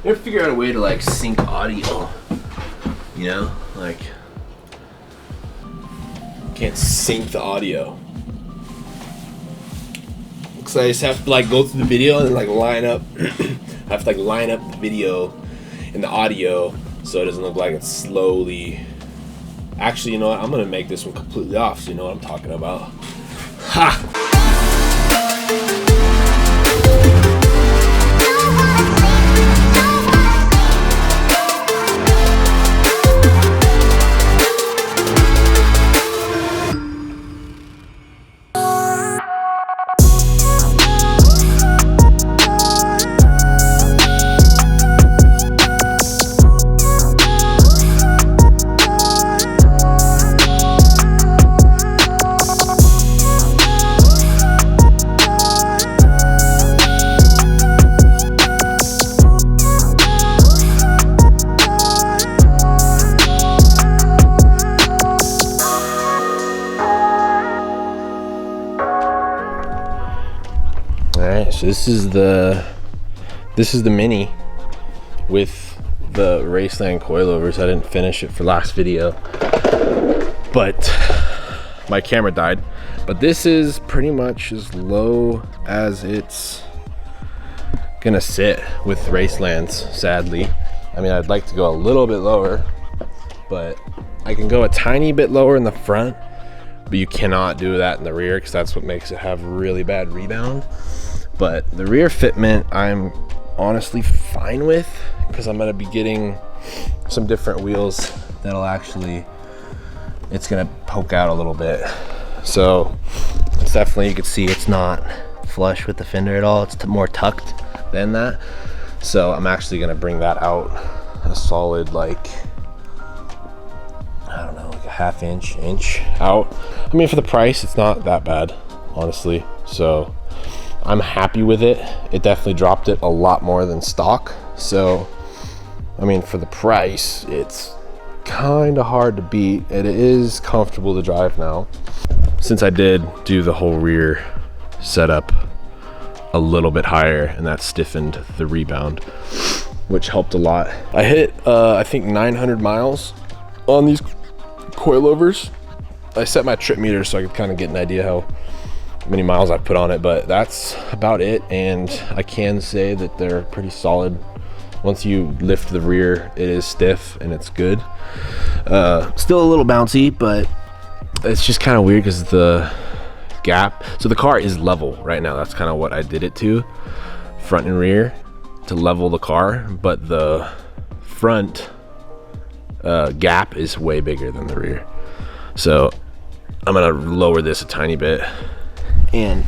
gotta figure out a way to like sync audio, you know, like can't sync the audio. So I just have to like go through the video and like line up. I have to like line up the video and the audio so it doesn't look like it's slowly. Actually, you know what? I'm gonna make this one completely off so you know what I'm talking about. Ha! So this is the Mini with the Raceland coilovers. I didn't finish it for last video, but my camera died. But this is pretty much as low as it's gonna sit with Racelands, sadly. I mean, I'd like to go a little bit lower, but I can go a tiny bit lower in the front, but you cannot do that in the rear because that's what makes it have really bad rebound. But the rear fitment I'm honestly fine with because I'm gonna be getting some different wheels that'll actually, it's gonna poke out a little bit. So it's definitely, you can see it's not flush with the fender at all. It's more tucked than that. So I'm actually gonna bring that out a solid, like, I don't know, like a half inch out. I mean, for the price, it's not that bad, honestly. So I'm happy with it. It definitely dropped it a lot more than stock. So, I mean, for the price, it's kind of hard to beat. It is comfortable to drive now. Since I did do the whole rear setup a little bit higher, and that stiffened the rebound, which helped a lot. I hit, I think 900 miles on these coilovers. I set my trip meter so I could kind of get an idea how many miles I put on it, but that's about it. And I can say that they're pretty solid. Once you lift the rear, it is stiff and it's good. Still a little bouncy, but it's just kind of weird because the gap, so the car is level right now. That's kind of what I did it to, front and rear, to level the car, but the front gap is way bigger than the rear. So I'm gonna lower this a tiny bit. And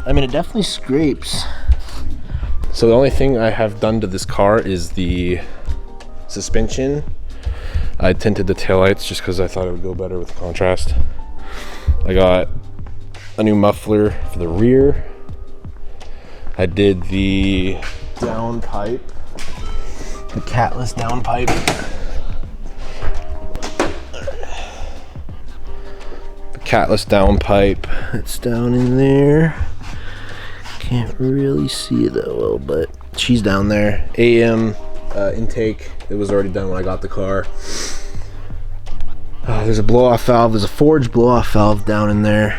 I mean, it definitely scrapes. So the only thing I have done to this car is the suspension. I tinted the taillights just because I thought it would go better with contrast. I got a new muffler for the rear. I did the downpipe, the catless downpipe. Catless downpipe. It's down in there. Can't really see it that well, but she's down there. AM intake. It was already done when I got the car. There's a blow-off valve. There's a forged blow-off valve down in there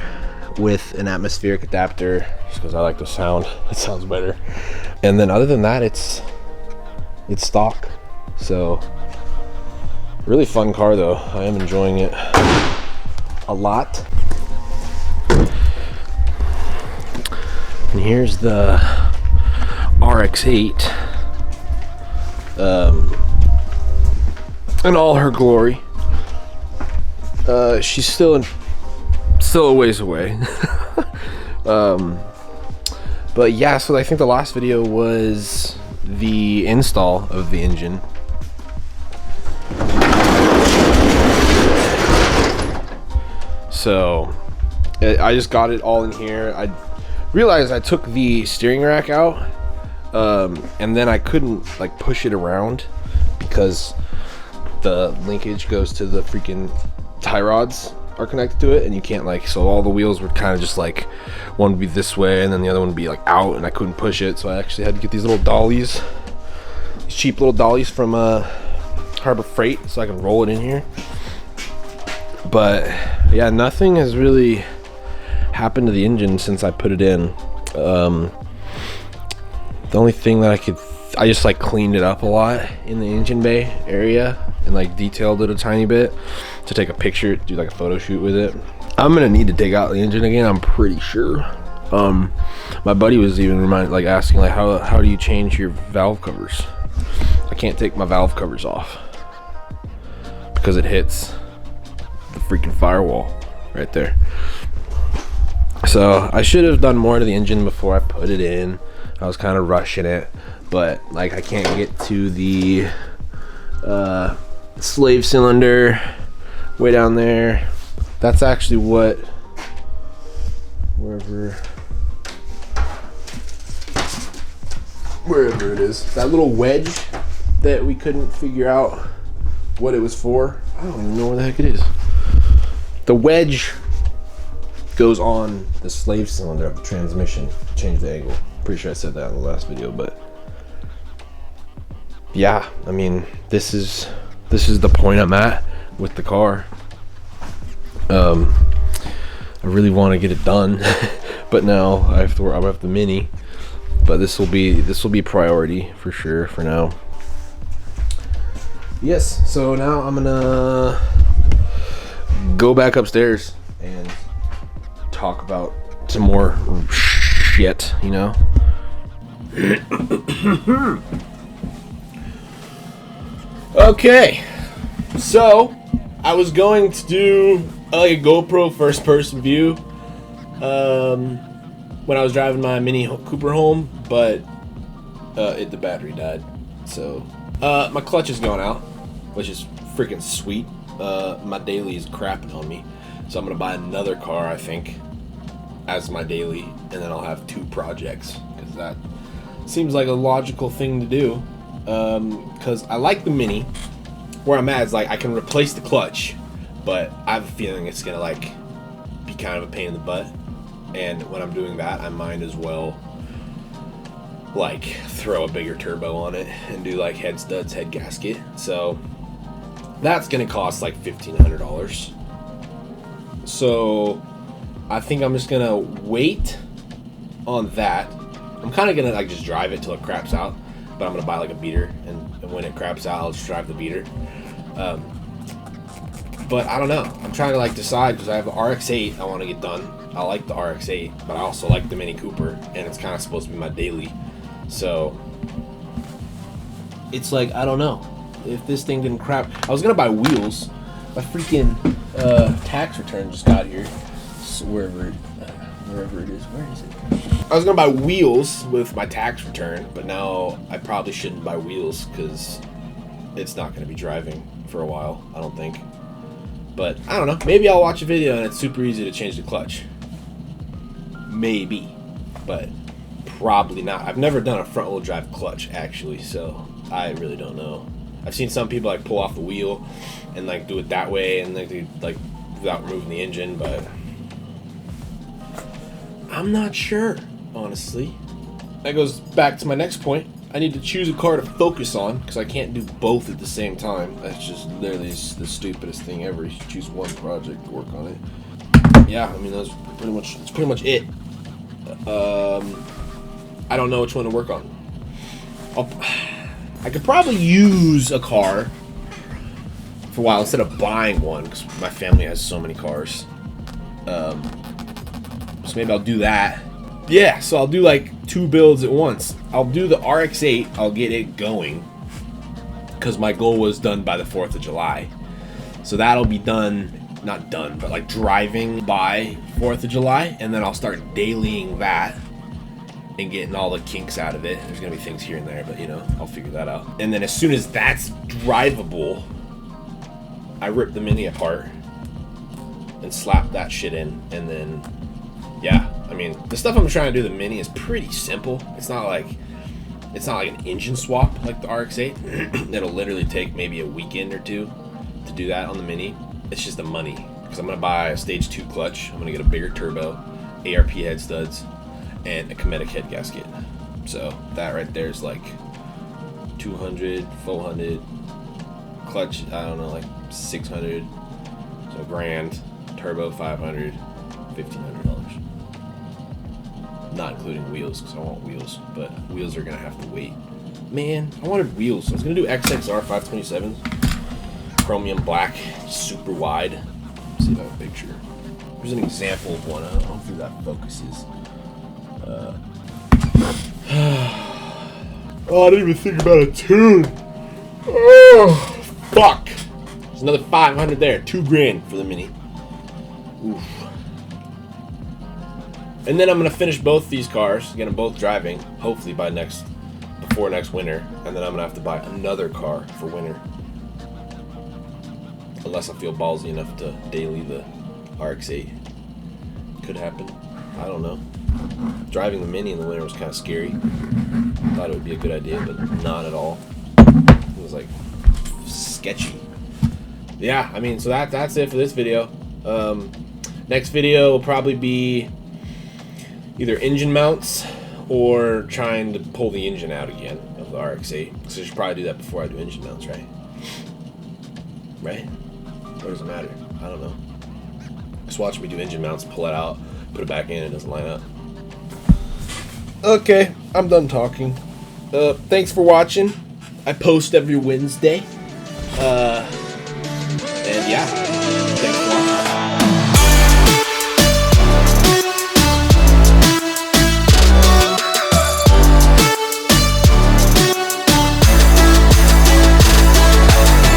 with an atmospheric adapter, just because I like the sound. It sounds better. And then other than that, it's stock. So really fun car though. I am enjoying it a lot. And here's the Rx8 in all her glory. She's still a ways away. But yeah, so I think the last video was the install of the engine. So I just got it all in here. I realized I took the steering rack out, and then I couldn't like push it around because the linkage goes to the freaking tie rods are connected to it, and you can't like, so all the wheels would kind of just like, one would be this way and then the other one would be like out, and I couldn't push it, so I actually had to get these little dollies, these cheap little dollies from Harbor Freight so I can roll it in here. But yeah, nothing has really happened to the engine since I put it in. The only thing that I just like cleaned it up a lot in the engine bay area and like detailed it a tiny bit to take a picture, do like a photo shoot with it. I'm gonna need to dig out the engine again, I'm pretty sure. My buddy was even asking like how do you change your valve covers? I can't take my valve covers off because it hits the freaking firewall right there. So I should have done more to the engine before I put it in. I was kind of rushing it, but like I can't get to the slave cylinder way down there. That's actually what wherever it is, that little wedge that we couldn't figure out what it was for. I don't even know where the heck it is. The wedge goes on the slave cylinder of the transmission to change the angle. Pretty sure I said that in the last video, but yeah, I mean, this is the point I'm at with the car. I really want to get it done, but now I have the Mini. But this will be priority for sure for now. Yes, so now I'm gonna go back upstairs and talk about some more shit, you know. Okay, so I was going to do like a GoPro first person view when I was driving my Mini Cooper home, but the battery died. So my clutch is going out, which is freaking sweet. My daily is crapping on me, so I'm gonna buy another car, I think, as my daily, and then I'll have 2 projects, because that seems like a logical thing to do. Because I like the Mini. Where I'm at is like I can replace the clutch, but I have a feeling it's gonna like be kind of a pain in the butt. And when I'm doing that, I might as well like throw a bigger turbo on it and do like head studs, head gasket. So that's gonna cost like $1,500. So I think I'm just gonna wait on that. I'm kind of gonna like just drive it till it craps out, but I'm gonna buy like a beater, and when it craps out, I'll just drive the beater. But I don't know. I'm trying to like decide, because I have the Rx8 I want to get done. I like the Rx8, but I also like the Mini Cooper, and it's kind of supposed to be my daily. So it's like, I don't know. If this thing didn't crap, I was gonna buy wheels. My freaking tax return just got here. So wherever it is, where is it? I was gonna buy wheels with my tax return, but now I probably shouldn't buy wheels because it's not gonna be driving for a while, I don't think. But I don't know. Maybe I'll watch a video and it's super easy to change the clutch. Maybe, but probably not. I've never done a front wheel drive clutch actually, so I really don't know. I've seen some people like pull off the wheel and like do it that way, and like without removing the engine, but I'm not sure, honestly. That goes back to my next point. I need to choose a car to focus on, because I can't do both at the same time. That's just literally the stupidest thing ever. You should choose one project to work on it. Yeah, I mean, that's pretty much it. I don't know which one to work on. I could probably use a car for a while instead of buying one, because my family has so many cars. So maybe I'll do that. Yeah, so I'll do like 2 builds at once. I'll do the Rx8, I'll get it going, because my goal was done by the 4th of July. So that'll be done, not done, but like driving by 4th of July, and then I'll start dailying that and getting all the kinks out of it. There's gonna be things here and there, but you know, I'll figure that out. And then as soon as that's drivable, I rip the Mini apart and slap that shit in, and then yeah, I mean, the stuff I'm trying to do the Mini is pretty simple. It's not like an engine swap like the Rx8. It'll literally take maybe a weekend or 2 to do that on the Mini. It's just the money, because I'm gonna buy a stage 2 clutch. I'm gonna get a bigger turbo, ARP head studs, and a Kinetic head gasket. So that right there is like 200, 400, clutch, I don't know, like 600, so grand, turbo 500, $1,500. Not including wheels, because I want wheels, but wheels are gonna have to wait. Man, I wanted wheels. I was gonna do XXR 527, chromium black, super wide. Let's see if I have a picture. Here's an example of one. I don't know if that focuses. Oh, I didn't even think about a tune. Oh, fuck. There's another 500 there. $2,000 for the Mini. Oof. And then I'm gonna finish both these cars, get them both driving, hopefully before next winter. And then I'm gonna have to buy another car for winter. Unless I feel ballsy enough to daily the Rx8. Could happen. I don't know. Driving the Mini in the winter was kind of scary. Thought it would be a good idea, but not at all. It was like sketchy. Yeah, I mean, so that's it for this video. Next video will probably be either engine mounts or trying to pull the engine out again of the Rx8. So I should probably do that before I do engine mounts, right? Right? What does it matter? I don't know. Just watch me do engine mounts, pull it out, put it back in, it doesn't line up. Okay, I'm done talking. Thanks for watching. I post every Wednesday. And yeah.